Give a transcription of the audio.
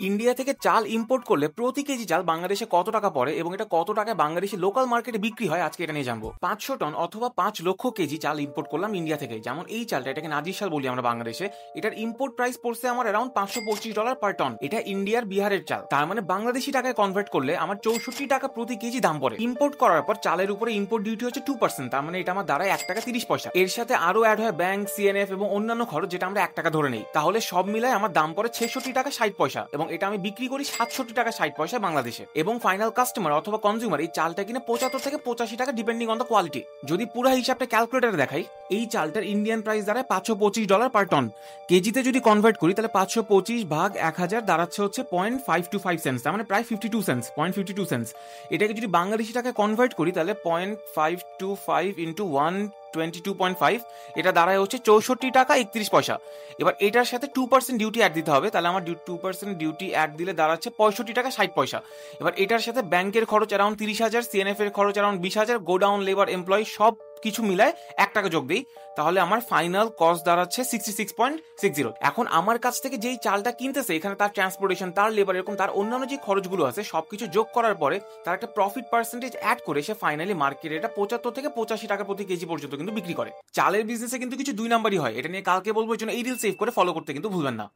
India থেকে চাল import করলে প্রতি কেজি চাল বাংলাদেশে কত টাকা পড়ে এবং এটা কত টাকায় বাংলাদেশে লোকাল মার্কেটে বিক্রি হয়, আজকে এটা নিয়ে জানবো। 500 টন অথবা 5 লক্ষ কেজি চাল ইম্পোর্ট করলাম ইন্ডিয়া থেকে। যেমন এই চালটা, এটাকে নাজির শাল বলি আমরা বাংলাদেশে। এটার ইম্পোর্ট প্রাইস পড়ছে আমার অ্যারাউন্ড $525 পার টন। এটা ইন্ডিয়ার বিহারের চাল, তার মানে বাংলাদেশি টাকায় কনভার্ট করলে আমার 64 টাকা প্রতি কেজি দাম পড়ে। ইম্পোর্ট করার পর চালের উপরে ইম্পোর্ট ডিউটি হচ্ছে 2%, তার মানে এটা আমার দাঁড়ায় 1 টাকা 30 পয়সা। এর সাথে আরো অ্যাড হয় ব্যাংক, সিএনএফ এবং অন্যান্য খরচ, যেটা আমরা 1 টাকা ধরে নেই। তাহলে সব মিলায় আমার দাম পড়ে 66 টাকা 60 পয়সা এবং এটা আমি বিক্রি করি 67 টাকা 60 পয়সা বাংলাদেশে। এবং ফাইনাল কাস্টমার অথবা কনজিউমার এই চালটা কিনে 75 থেকে 85 টাকা ডিপেন্ডিং অন দ্য কোয়ালিটি। যদি পুরো হিসাবটা ক্যালকুলেটারে দেখাই, এই চালটার ইন্ডিয়ান প্রাইস দাঁড়ায় $525 পার টন। কেজিতে যদি কনভার্ট করি তাহলে 525 ভাগ 1000 দাঁড়াচ্ছে হচ্ছে 0.525 সেন্টস, তার মানে প্রায় 52 সেন্টস, 0.52 সেন্টস। এটাকে যদি বাংলাদেশি টাকায় কনভার্ট করি তাহলে 0.525 ইন্টু 122.5, এটা দাঁড়ায় হচ্ছে 64 টাকা 31 পয়সা। এবার এটার সাথে 2% ডিউটি অ্যাড দিতে হবে, তাহলে আমার 2% ডিউটি অ্যাড দিলে দাঁড়াচ্ছে 65 টাকা 60 পয়সা। এবার এটার সাথে ব্যাংকের খরচ অ্যারাউন্ড 30,000, সিএনএফ এর খরচ অ্যারাউন্ড 20,000, গোডাউন, লেবার, এমপ্লয়ি সব কিছু মিলায় 1 টাকা যোগ দিই, তাহলে আমার ফাইনাল কস্ট দাঁড়াচ্ছে 66.60। এখন আমার কাছ থেকে যেই চালটা কিনতেছে, এখানে তার ট্রান্সপোর্টেশন, তার লেবার, এরকম তার অন্যান্য যে খরচগুলো আছে সবকিছু যোগ করার পরে তার একটা প্রফিট পার্সেন্টেজ অ্যাড করে সে ফাইনালি মার্কেটে এটা 75 থেকে 85 টাকা প্রতি কেজি পর্যন্ত কিন্তু বিক্রি করে। চালের বিজনেসে কিন্তু কিছু 2 নাম্বারই হয়, এটা নিয়ে কালকে বলবো, এই জন্য এই রিল সেভ করে ফলো করতে কিন্তু ভুলবেন না।